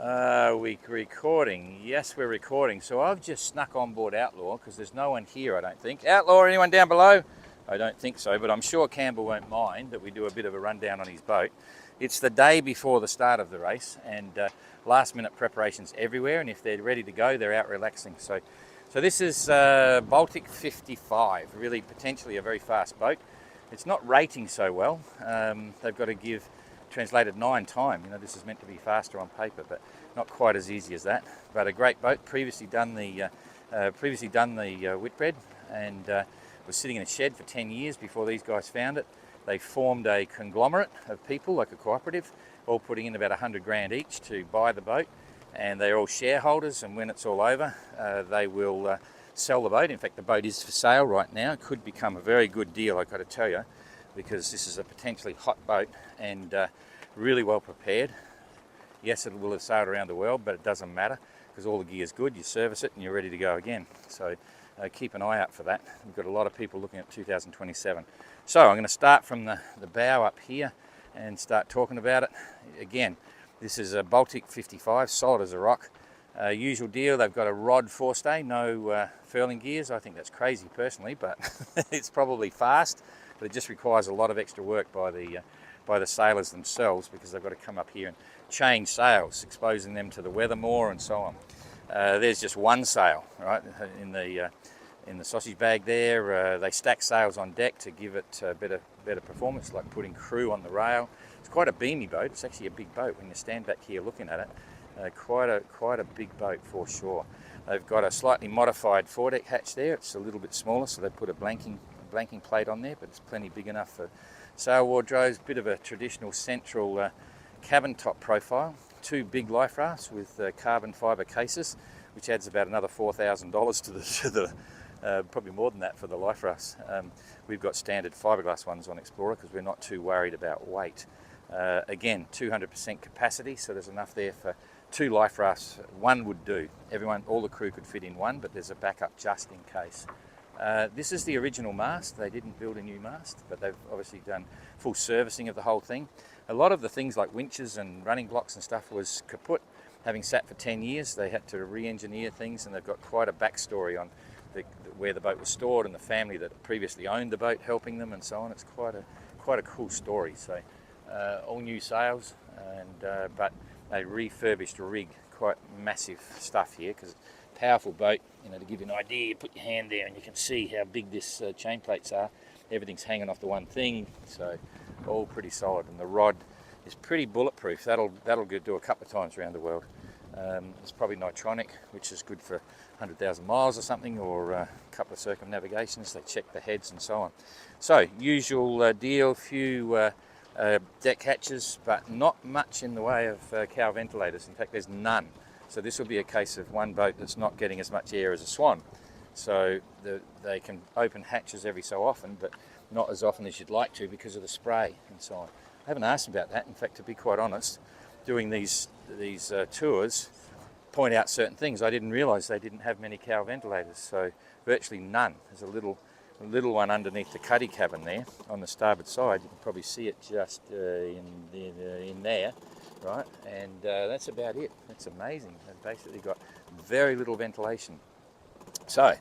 Are we recording? Yes, we're recording. So I've just snuck on board Outlaw because there's no one here, I don't think. Outlaw, anyone down below? I don't think so, but I'm sure Campbell won't mind that we do a bit of a rundown on his boat. It's the day before the start of the race, and last minute preparations everywhere, and if they're ready to go, they're out relaxing. So this is Baltic 55, really potentially a very fast boat. It's not rating so well. They've got to give translated 9 time. You know, this is meant to be faster on paper, but not quite as easy as that. But a great boat. Previously done the Whitbread, and was sitting in a shed for 10 years before these guys found it. They formed a conglomerate of people, like a cooperative, all putting in about 100 grand each to buy the boat, and they're all shareholders. And when it's all over, they will sell the boat. In fact, the boat is for sale right now. It could become a very good deal, I've got to tell you, because this is a potentially hot boat and really well prepared. Yes, it will have sailed around the world, but it doesn't matter because all the gear's good. You service it and you're ready to go again. So keep an eye out for that. We've got a lot of people looking at 2027. So I'm going to start from the bow up here and start talking about it. Again, this is a Baltic 55, solid as a rock. Usual deal, they've got a rod forestay, no furling gears. I think that's crazy personally, but it's probably fast. But it just requires a lot of extra work by the sailors themselves, because they've got to come up here and change sails, exposing them to the weather more and so on. There's just one sail, right, in the sausage bag there. They stack sails on deck to give it better performance, like putting crew on the rail. It's quite a beamy boat. It's actually a big boat when you stand back here looking at it. Quite a big boat for sure. They've got a slightly modified foredeck hatch there. It's a little bit smaller, so they put a blanking plate on there, but it's plenty big enough for sail wardrobes. Bit of a traditional central cabin top profile. 2 big life rafts with carbon fibre cases, which adds about another $4,000 to the probably more than that for the life rafts. We've got standard fiberglass ones on Explorer because we're not too worried about weight. Again, 200% capacity, so there's enough there for 2 life rafts. One would do. All the crew could fit in one, but there's a backup just in case. This is the original mast. They didn't build a new mast, but they've obviously done full servicing of the whole thing. A lot of the things like winches and running blocks and stuff was kaput. Having sat for 10 years, they had to re-engineer things, and they've got quite a backstory on where the boat was stored and the family that previously owned the boat helping them and so on. It's quite a cool story. So all new sails, and but a refurbished rig. Quite massive stuff here, because powerful boat. You know, to give you an idea, you put your hand there and you can see how big this chain plates are. Everything's hanging off the one thing, so all pretty solid. And the rod is pretty bulletproof. That'll do a couple of times around the world. It's probably nitronic, which is good for 100,000 miles or something, or a couple of circumnavigations. They check the heads and so on. So usual deal, few deck hatches, but not much in the way of cow ventilators. In fact, there's none. So this will be a case of one boat that's not getting as much air as a Swan. So they can open hatches every so often, but not as often as you'd like to because of the spray and so on. I haven't asked about that. In fact, to be quite honest, doing these tours, point out certain things. I didn't realise they didn't have many cow ventilators, so virtually none. There's a little one underneath the cuddy cabin there on the starboard side. You can probably see it just in there. Right, and that's about it. That's amazing. They've basically got very little ventilation. So,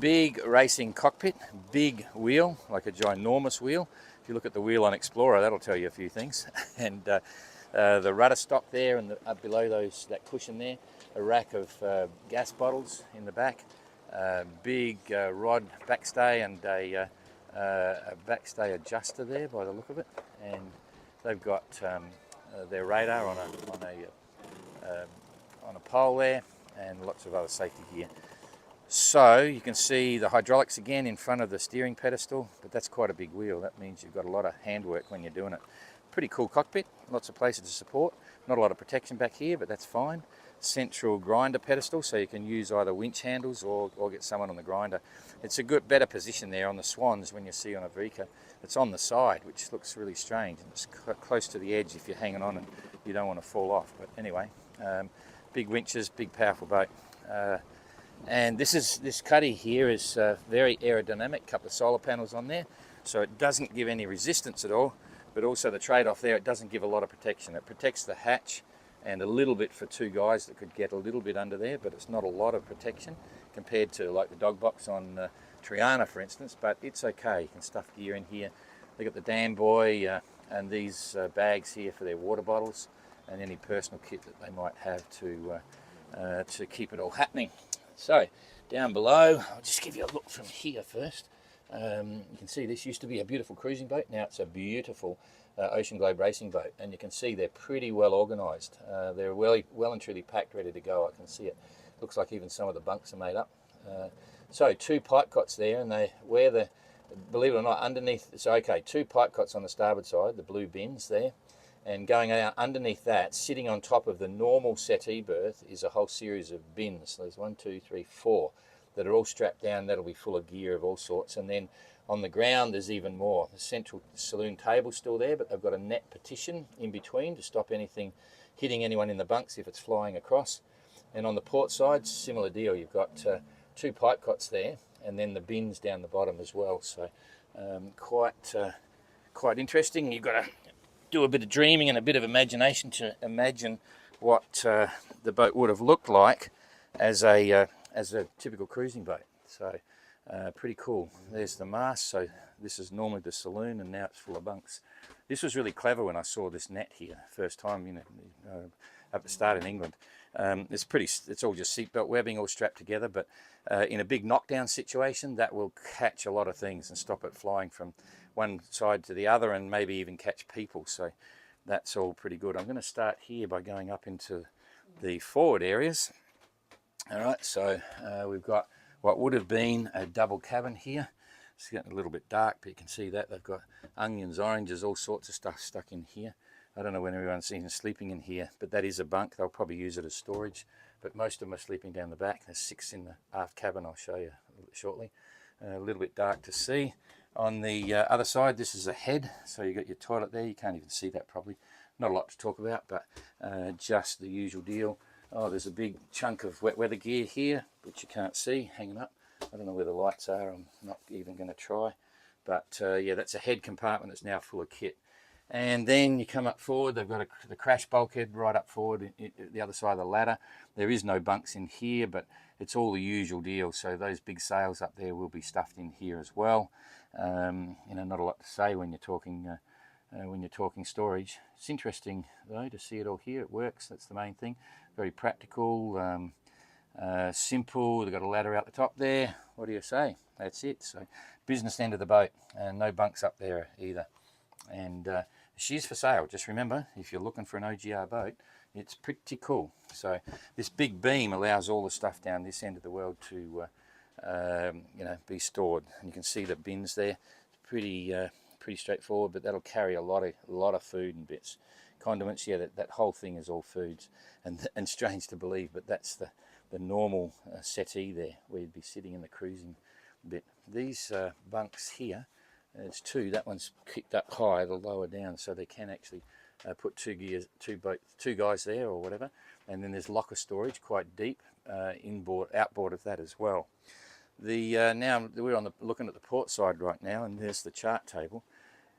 big racing cockpit, big wheel, like a ginormous wheel. If you look at the wheel on Explorer, that'll tell you a few things. And the rudder stock there, and up below that cushion there, a rack of gas bottles in the back, big rod backstay, and a backstay adjuster there by the look of it. And they've got their radar on a pole there, and lots of other safety gear. So you can see the hydraulics again in front of the steering pedestal, but that's quite a big wheel. That means you've got a lot of handwork when you're doing it. Pretty cool cockpit, lots of places to support. Not a lot of protection back here, but that's fine. Central grinder pedestal, so you can use either winch handles or get someone on the grinder. It's a better position there on the Swans when you see on a Vica. It's on the side, which looks really strange. It's close to the edge if you're hanging on and you don't want to fall off. But anyway, big winches, big powerful boat. And this cuddy here is very aerodynamic, couple of solar panels on there, so it doesn't give any resistance at all, but also the trade-off there, it doesn't give a lot of protection. It protects the hatch and a little bit for two guys that could get a little bit under there, but it's not a lot of protection compared to like the dog box on Triana, for instance, but it's okay. You can stuff gear in here. They got the Dan Boy and these bags here for their water bottles and any personal kit that they might have to keep it all happening. So down below, I'll just give you a look from here first. You can see this used to be a beautiful cruising boat. Now it's a beautiful Ocean Globe racing boat, and you can see they're pretty well organised. They're well and truly packed, ready to go. I can see it. Looks like even some of the bunks are made up. So two pipe cots there, and believe it or not, underneath, so okay, two pipe cots on the starboard side, the blue bins there, and going out underneath that, sitting on top of the normal settee berth, is a whole series of bins. So there's 1, 2, 3, 4 that are all strapped down. That'll be full of gear of all sorts. And then on the ground, there's even more. The central saloon table's still there, but they've got a net partition in between to stop anything hitting anyone in the bunks if it's flying across. And on the port side, similar deal. You've got two pipe cots there, and then the bins down the bottom as well. So quite interesting. You've got to do a bit of dreaming and a bit of imagination to imagine what the boat would have looked like as a typical cruising boat. So pretty cool. There's the mast. So this is normally the saloon, and now it's full of bunks. This was really clever when I saw this net here first time, at the start in England. It's all just seatbelt webbing all strapped together, but in a big knockdown situation, that will catch a lot of things and stop it flying from one side to the other, and maybe even catch people. So that's all pretty good. I'm going to start here by going up into the forward areas. All right, so we've got what would have been a double cabin here. It's getting a little bit dark, but you can see that they've got onions, oranges, all sorts of stuff stuck in here. I don't know when everyone's even sleeping in here, but that is a bunk. They'll probably use it as storage, but most of them are sleeping down the back. There's 6 in the aft cabin. I'll show you a little bit shortly. A little bit dark to see. On the other side, this is a head, so you got your toilet there. You can't even see that probably. Not a lot to talk about, but just the usual deal. Oh, there's a big chunk of wet weather gear here, which you can't see, hanging up. I don't know where the lights are. I'm not even going to try. But yeah, that's a head compartment that's now full of kit. And then you come up forward, they've got the crash bulkhead right up forward, the other side of the ladder. There is no bunks in here, but it's all the usual deal. So those big sails up there will be stuffed in here as well. Not a lot to say when you're talking storage. It's interesting though to see it all here. It works. That's the main thing. Very practical, simple. They've got a ladder out the top there. What do you say? That's it. So business end of the boat, and no bunks up there either. And she's for sale. Just remember, if you're looking for an OGR boat, it's pretty cool. So this big beam allows all the stuff down this end of the world to be stored. And you can see the bins there. It's pretty straightforward, but that'll carry a lot of food and bits. Condiments, yeah, that whole thing is all foods. And strange to believe, but that's the normal settee there, where you'd be sitting in the cruising bit. These bunks here, there's 2. That one's kicked up high, the lower down, so they can actually put two guys there or whatever. And then there's locker storage, quite deep, outboard of that as well. Now we're looking at the port side right now, and there's the chart table.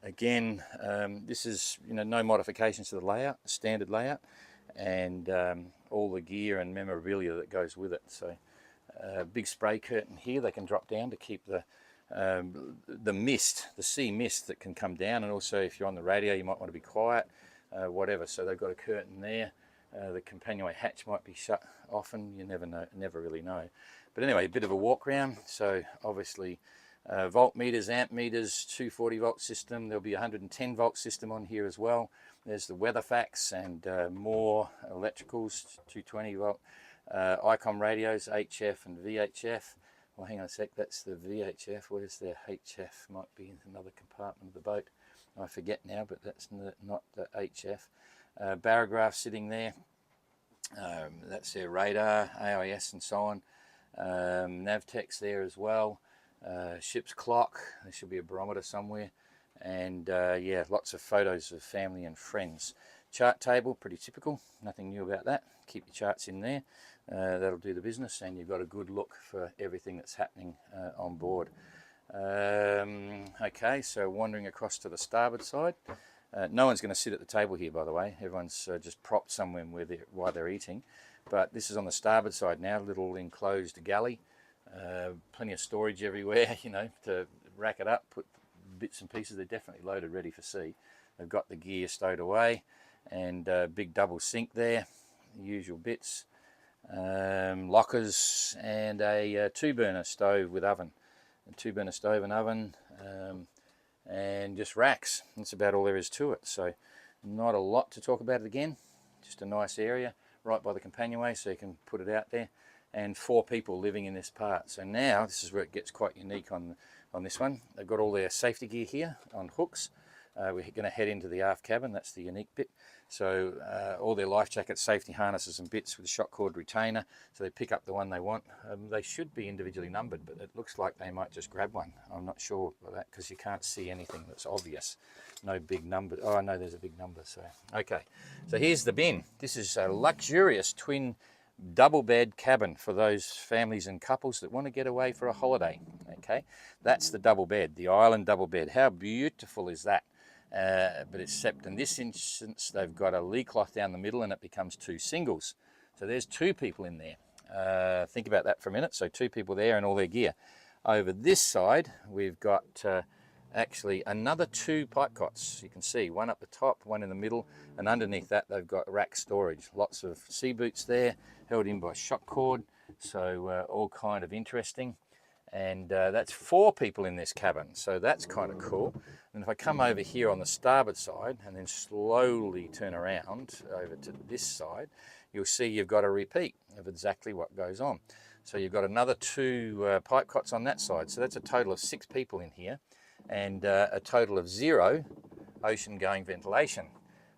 Again, this is no modifications to the layout, standard layout, and all the gear and memorabilia that goes with it. So big spray curtain here. They can drop down to keep the mist, the sea mist that can come down, and also if you're on the radio you might want to be quiet, whatever. So they've got a curtain there. The companionway hatch might be shut often. You never really know. But anyway, a bit of a walk round. So obviously voltmeters, amp meters, 240 volt system. There'll be a 110 volt system on here as well. There's the Weatherfax and more electricals, 220 volt. ICOM radios, HF and VHF. Well, hang on a sec, that's the VHF. Where's the HF? Might be in another compartment of the boat. I forget now, but that's not the HF. Barograph sitting there. That's their radar, AIS and so on. Navtex there as well. Ship's clock. There should be a barometer somewhere. And yeah, lots of photos of family and friends. Chart table, pretty typical. Nothing new about that. Keep your charts in there. That'll do the business, and you've got a good look for everything that's happening on board. Okay, so wandering across to the starboard side, No one's going to sit at the table here, by the way. Everyone's just propped somewhere while they're eating. But this is on the starboard side now, little enclosed galley. Plenty of storage everywhere, you know, to rack it up, put bits and pieces. They're definitely loaded, ready for sea. They've got the gear stowed away, and big double sink there, the usual bits. Lockers, and a 2-burner stove with oven. A 2-burner stove and oven. And just racks. That's about all there is to it. So not a lot to talk about it again. Just a nice area right by the companionway, so you can put it out there. And 4 people living in this part. So now this is where it gets quite unique on this one. They've got all their safety gear here on hooks. We're going to head into the aft cabin. That's the unique bit. So all their life jackets, safety harnesses and bits with a shock cord retainer, so they pick up the one they want. They should be individually numbered, but it looks like they might just grab one. I'm not sure about that because you can't see anything that's obvious. No big number. Oh no, there's a big number. So okay, so here's the bin. This is a luxurious twin double bed cabin for those families and couples that want to get away for a holiday. Okay, that's the double bed, the island double bed. How beautiful is that? But except in this instance, they've got a lee cloth down the middle and it becomes 2 singles. So there's 2 people in there. Think about that for a minute. So 2 people there and all their gear. Over this side, we've got actually another 2 pipe cots. You can see one up the top, one in the middle, and underneath that they've got rack storage. Lots of sea boots there, held in by shock cord. So all kind of interesting. And that's 4 people in this cabin, so that's kind of cool. And if I come over here on the starboard side and then slowly turn around over to this side, you'll see you've got a repeat of exactly what goes on. So you've got another 2 pipe cots on that side, so that's a total of 6 people in here, and a total of 0 ocean-going ventilation.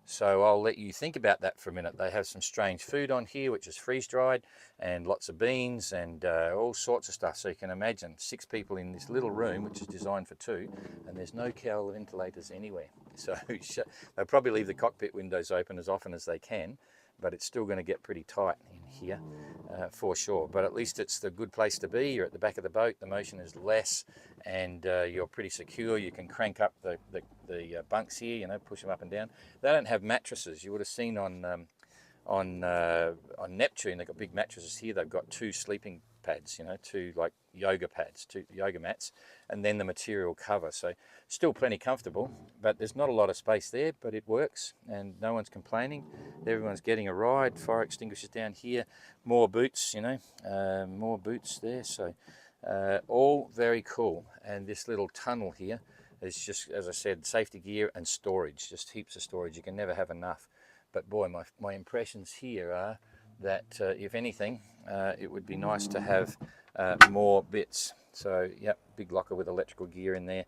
So I'll let you think about that for a minute. They have some strange food on here, which is freeze-dried, and lots of beans and all sorts of stuff. So you can imagine 6 people in this little room, which is designed for 2, and there's no cowl ventilators anywhere. So they'll probably leave the cockpit windows open as often as they can, but it's still going to get pretty tight in here for sure. But at least it's the good place to be. You're at the back of the boat, the motion is less, and you're pretty secure. You can crank up the bunks here, you know, push them up and down. They don't have mattresses. You would have seen on Neptune, they've got big mattresses. Here they've got 2 sleeping pads, you know, 2 like yoga pads, 2 yoga mats, and then the material cover. So still plenty comfortable, but there's not a lot of space there, but it works and no one's complaining. Everyone's getting a ride. Fire extinguishers down here, more boots, you know, more boots there. So all very cool. And this little tunnel here is just, as I said, safety gear and storage, just heaps of storage. You can never have enough. But boy, my impressions here are that if anything, it would be nice to have more bits. So yep, big locker with electrical gear in there.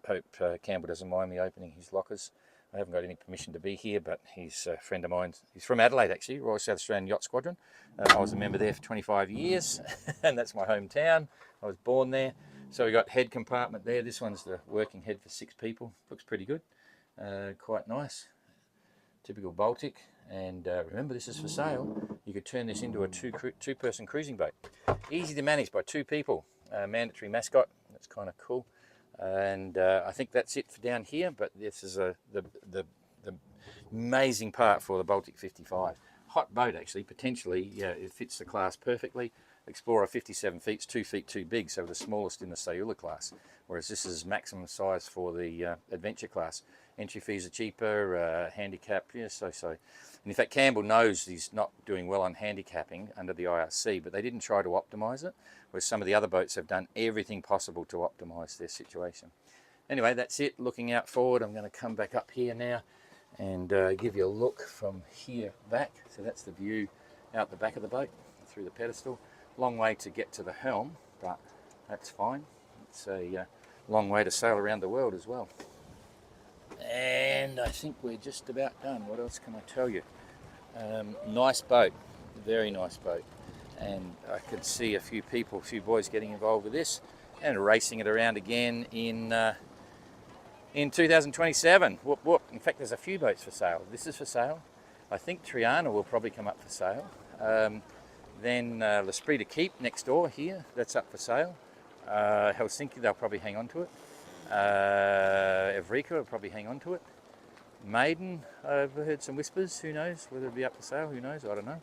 Hope Campbell doesn't mind me opening his lockers. I haven't got any permission to be here, but he's a friend of mine. He's from Adelaide actually, Royal South Australian Yacht Squadron. I was a member there for 25 years and that's my hometown. I was born there. So we got head compartment there. This one's the working head for 6 people. Looks pretty good, quite nice. Typical Baltic. And remember, this is for sale. You could turn this into a 2-person cruising boat. Easy to manage by 2 people. Mandatory mascot. That's kind of cool. And I think that's it for down here. But this is the amazing part for the Baltic 55. Hot boat, actually. Potentially, yeah, it fits the class perfectly. Explorer 57 feet, it's 2 feet too big, so the smallest in the Sayula class, whereas this is maximum size for the Adventure class. Entry fees are cheaper, handicap, yeah, so. And in fact, Campbell knows he's not doing well on handicapping under the IRC, but they didn't try to optimise it, whereas some of the other boats have done everything possible to optimise their situation. Anyway, that's it. Looking out forward, I'm going to come back up here now and give you a look from here back. So that's the view out the back of the boat through the pedestal. Long way to get to the helm, but that's fine. It's a long way to sail around the world as well. And I think we're just about done. What else can I tell you? Nice boat, very nice boat. And I could see a few people, a few boys getting involved with this and racing it around again in 2027. Whoop, whoop. In fact, there's a few boats for sale. This is for sale. I think Triana will probably come up for sale. Then L'Esprit de Keep next door here, that's up for sale. Helsinki, they'll probably hang on to it. Evrika will probably hang on to it. maiden, I've heard some whispers. Who knows whether it'll be up for sale? Who knows? I don't know.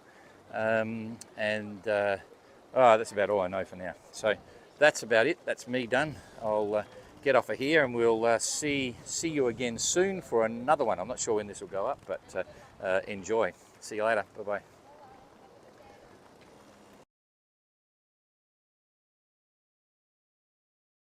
That's about all I know for now. So that's about it. That's me done. I'll get off of here, and we'll see you again soon for another one. I'm not sure when this will go up, but enjoy. See you later. Bye bye.